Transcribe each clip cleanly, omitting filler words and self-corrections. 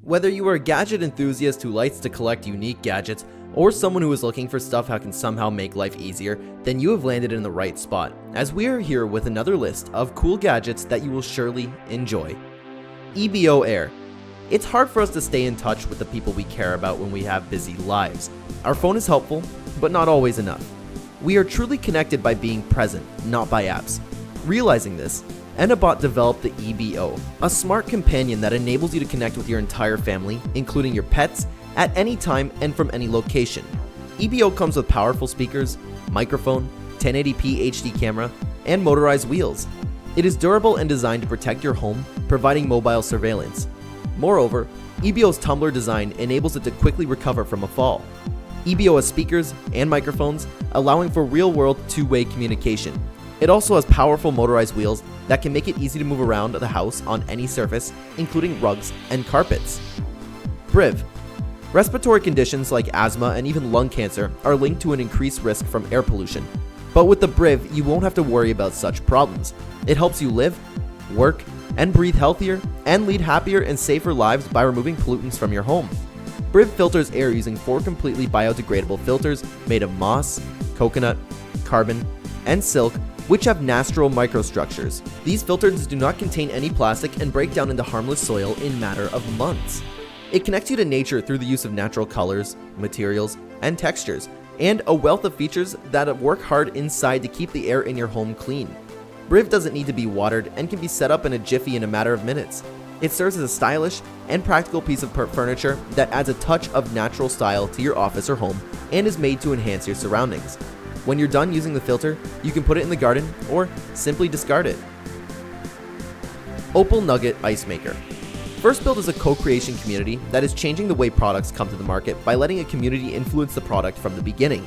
Whether you are a gadget enthusiast who likes to collect unique gadgets, or someone who is looking for stuff that can somehow make life easier, then you have landed in the right spot, as we are here with another list of cool gadgets that you will surely enjoy. 𝗬𝗶𝗿. It's hard for us to stay in touch with the people we care about when we have busy lives. Our phone is helpful, but not always enough. We are truly connected by being present, not by apps. Realizing this, 𝗕𝗏𝗿 developed the 𝗬𝗶𝗿, a smart companion that enables you to connect with your entire family, including your pets, at any time and from any location. 𝗬𝗶𝗿 comes with powerful speakers, microphone, 1080p HD camera, and motorized wheels. It is durable and designed to protect your home, providing mobile surveillance. Moreover, 𝗬𝗶𝗿's tumbler design enables it to quickly recover from a fall. 𝗬𝗶𝗿 has speakers and microphones, allowing for real-world two-way communication. It also has powerful motorized wheels that can make it easy to move around the house on any surface, including rugs and carpets. 𝗪𝗶𝗿. Respiratory conditions like asthma and even lung cancer are linked to an increased risk from air pollution. But with the 𝗪𝗏, you won't have to worry about such problems. It helps you live, work, and breathe healthier and lead happier and safer lives by removing pollutants from your home. 𝗪𝗏 filters air using 4 completely biodegradable filters made of moss, coconut, carbon, and silk, which have natural microstructures. These filters do not contain any plastic and break down into harmless soil in a matter of months. It connects you to nature through the use of natural colors, materials, and textures, and a wealth of features that work hard inside to keep the air in your home clean. 𝗪𝗏 doesn't need to be watered and can be set up in a jiffy in a matter of minutes. It serves as a stylish and practical piece of furniture that adds a touch of natural style to your office or home and is made to enhance your surroundings. When you're done using the filter, you can put it in the garden or simply discard it. Opal Nugget Ice Maker. First Build is a co-creation community that is changing the way products come to the market by letting a community influence the product from the beginning.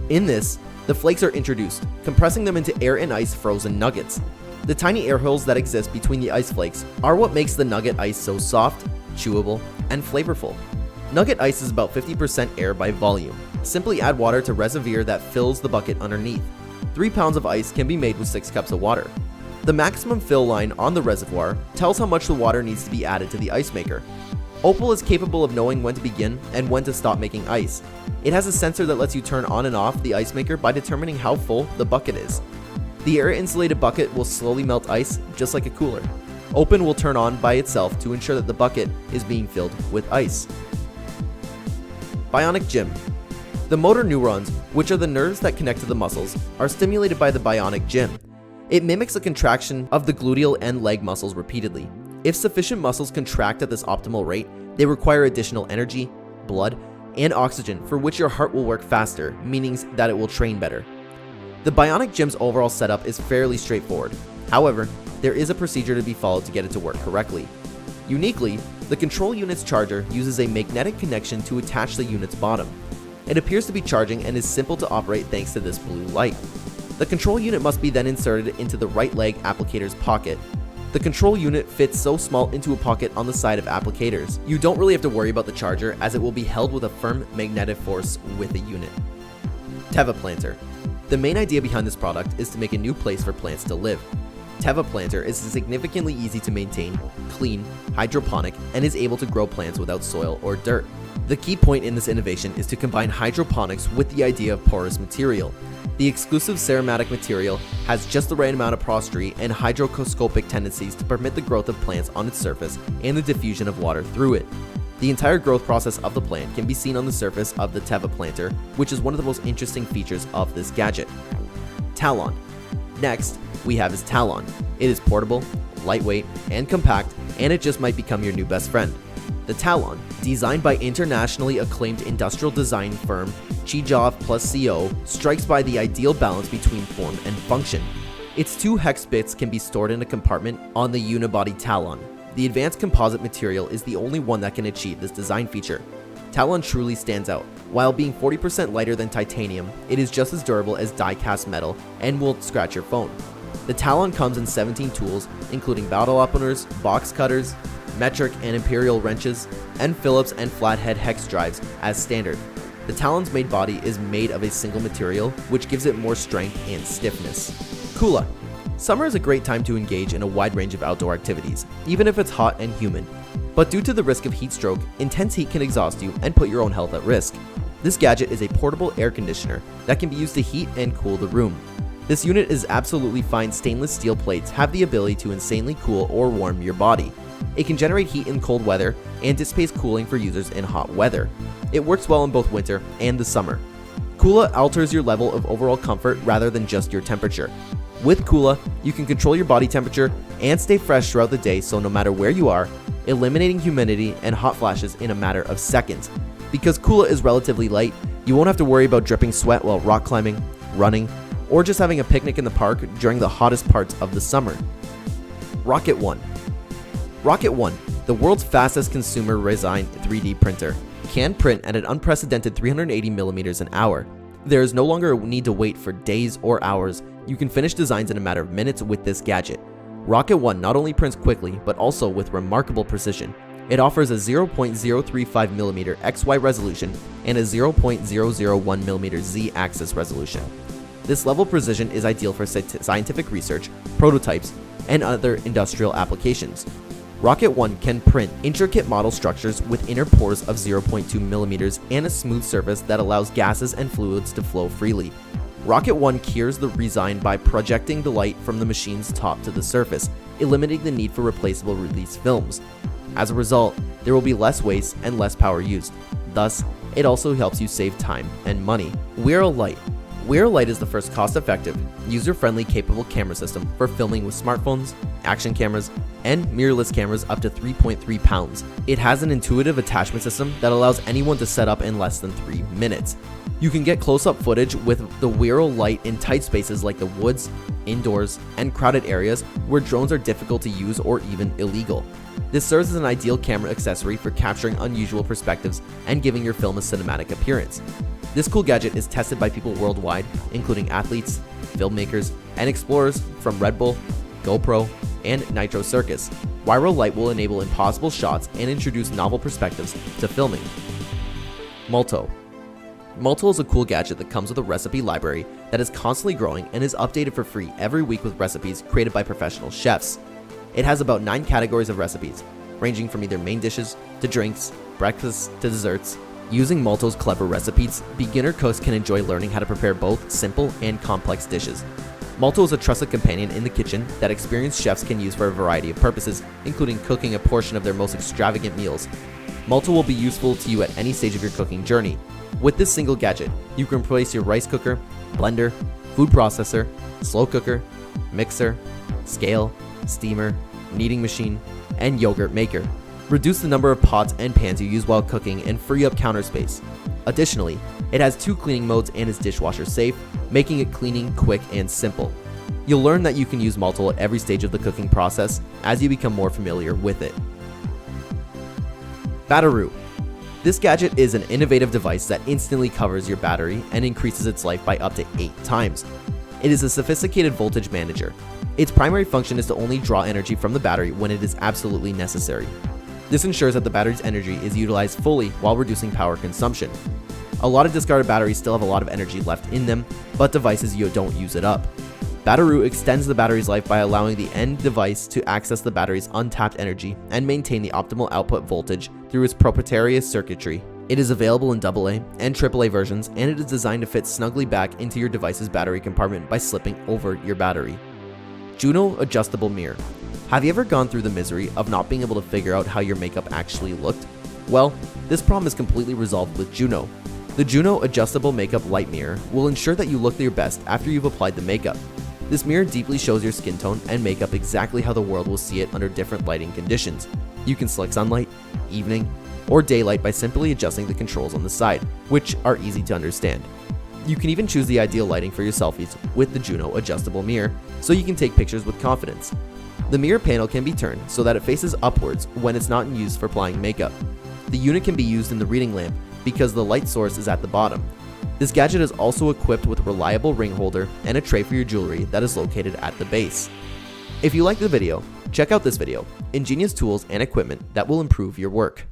In this, the flakes are introduced, compressing them into air and ice frozen nuggets. The tiny air holes that exist between the ice flakes are what makes the nugget ice so soft, chewable, and flavorful. Nugget ice is about 50% air by volume. Simply add water to reservoir that fills the bucket underneath. 3 pounds of ice can be made with 6 cups of water. The maximum fill line on the reservoir tells how much the water needs to be added to the ice maker. Opal is capable of knowing when to begin and when to stop making ice. It has a sensor that lets you turn on and off the ice maker by determining how full the bucket is. The air-insulated bucket will slowly melt ice, just like a cooler. Open will turn on by itself to ensure that the bucket is being filled with ice. Bionic Gym. The motor neurons, which are the nerves that connect to the muscles, are stimulated by the bionic gym. It mimics a contraction of the gluteal and leg muscles repeatedly. If sufficient muscles contract at this optimal rate, they require additional energy, blood, and oxygen, for which your heart will work faster, meaning that it will train better. The bionic gym's overall setup is fairly straightforward. However, there is a procedure to be followed to get it to work correctly. Uniquely, the control unit's charger uses a magnetic connection to attach the unit's bottom. It appears to be charging and is simple to operate thanks to this blue light. The control unit must be then inserted into the right leg applicator's pocket. The control unit fits so small into a pocket on the side of applicators. You don't really have to worry about the charger, as it will be held with a firm magnetic force with the unit. 𝗕𝗏 The main idea behind this product is to make a new place for plants to live. 𝗕𝗏 is significantly easy to maintain, clean, hydroponic, and is able to grow plants without soil or dirt. The key point in this innovation is to combine hydroponics with the idea of porous material. The exclusive ceramatic material has just the right amount of porosity and hygroscopic tendencies to permit the growth of plants on its surface and the diffusion of water through it. The entire growth process of the plant can be seen on the surface of the 𝗕𝗏, which is one of the most interesting features of this gadget. Talon. Next, we have is Talon. It is portable, lightweight, and compact, and it just might become your new best friend. The Talon, designed by internationally acclaimed industrial design firm 𝗕𝗏𝗄𝗄, strikes by the ideal balance between form and function. Its 2 hex bits can be stored in a compartment on the unibody Talon. The advanced composite material is the only one that can achieve this design feature. Talon truly stands out. While being 40% lighter than titanium, it is just as durable as die-cast metal and will scratch your phone. The Talon comes in 17 tools, including bottle openers, box cutters, metric and imperial wrenches, and Phillips and flathead hex drives as standard. The Talon's main body is made of a single material, which gives it more strength and stiffness. 𝗂𝗂𝗽𝗏. Summer is a great time to engage in a wide range of outdoor activities, even if it's hot and humid. But due to the risk of heat stroke, intense heat can exhaust you and put your own health at risk. This gadget is a portable air conditioner that can be used to heat and cool the room. This unit is absolutely fine. Stainless steel plates have the ability to insanely cool or warm your body. It can generate heat in cold weather and dissipates cooling for users in hot weather. It works well in both winter and the summer. 𝗂𝗂𝗽 alters your level of overall comfort rather than just your temperature. With 𝗂𝗂𝗽, you can control your body temperature and stay fresh throughout the day, so no matter where you are, eliminating humidity and hot flashes in a matter of seconds. Because 𝗂𝗂𝗽 is relatively light, you won't have to worry about dripping sweat while rock climbing, running, or just having a picnic in the park during the hottest parts of the summer. Rocket One. Rocket One, the world's fastest consumer resin 3D printer, can print at an unprecedented 380 millimeters an hour. There is no longer a need to wait for days or hours. You can finish designs in a matter of minutes with this gadget. Rocket One not only prints quickly, but also with remarkable precision. It offers a 0.035mm XY resolution and a 0.001mm Z axis resolution. This level of precision is ideal for scientific research, prototypes, and other industrial applications. Rocket One can print intricate model structures with inner pores of 0.2mm and a smooth surface that allows gases and fluids to flow freely. Rocket One cures the resin by projecting the light from the machine's top to the surface, eliminating the need for replaceable release films. As a result, there will be less waste and less power used. Thus, it also helps you save time and money. 𝗬𝗏𝗏. 𝗬𝗏𝗏 is the first cost-effective, user-friendly capable camera system for filming with smartphones, action cameras, and mirrorless cameras up to 3.3 pounds. It has an intuitive attachment system that allows anyone to set up in less than 3 minutes. You can get close-up footage with the 𝗬𝗏𝗏 in tight spaces like the woods, indoors, and crowded areas where drones are difficult to use or even illegal. This serves as an ideal camera accessory for capturing unusual perspectives and giving your film a cinematic appearance. This cool gadget is tested by people worldwide, including athletes, filmmakers, and explorers from Red Bull, GoPro, and Nitro Circus. 𝗬𝗏𝗏 will enable impossible shots and introduce novel perspectives to filming. 𝗪𝗏𝗏. 𝗪𝗏𝗏 is a cool gadget that comes with a recipe library that is constantly growing and is updated for free every week with recipes created by professional chefs. It has about 9 categories of recipes, ranging from either main dishes to drinks, breakfasts to desserts. Using 𝗪𝗏𝗏's clever recipes, beginner cooks can enjoy learning how to prepare both simple and complex dishes. 𝗪𝗏𝗏 is a trusted companion in the kitchen that experienced chefs can use for a variety of purposes, including cooking a portion of their most extravagant meals. 𝗪𝗏𝗏 will be useful to you at any stage of your cooking journey. With this single gadget, you can replace your rice cooker, blender, food processor, slow cooker, mixer, scale, steamer, kneading machine, and yogurt maker. Reduce the number of pots and pans you use while cooking and free up counter space. Additionally, it has 2 cleaning modes and is dishwasher safe, making it cleaning quick and simple. You'll learn that you can use 𝗪𝗏𝗏 at every stage of the cooking process as you become more familiar with it. 𝗪𝗏𝗏𝗏. This gadget is an innovative device that instantly covers your battery and increases its life by up to 8 times. It is a sophisticated voltage manager. Its primary function is to only draw energy from the battery when it is absolutely necessary. This ensures that the battery's energy is utilized fully while reducing power consumption. A lot of discarded batteries still have a lot of energy left in them, but devices you don't use it up. 𝗪𝗏𝗏 extends the battery's life by allowing the end device to access the battery's untapped energy and maintain the optimal output voltage through its proprietary circuitry. It is available in AA and AAA versions, and it is designed to fit snugly back into your device's battery compartment by slipping over your battery. Juno Adjustable Mirror. Have you ever gone through the misery of not being able to figure out how your makeup actually looked? Well, this problem is completely resolved with Juno. The Juno Adjustable Makeup Light Mirror will ensure that you look your best after you've applied the makeup. This mirror deeply shows your skin tone and makeup exactly how the world will see it under different lighting conditions. You can select sunlight, evening, or daylight by simply adjusting the controls on the side, which are easy to understand. You can even choose the ideal lighting for your selfies with the Juno Adjustable Mirror, so you can take pictures with confidence. The mirror panel can be turned so that it faces upwards when it's not in use for applying makeup. The unit can be used in the reading lamp because the light source is at the bottom. This gadget is also equipped with a reliable ring holder and a tray for your jewelry that is located at the base. If you liked the video, check out this video, ingenious tools and equipment that will improve your work.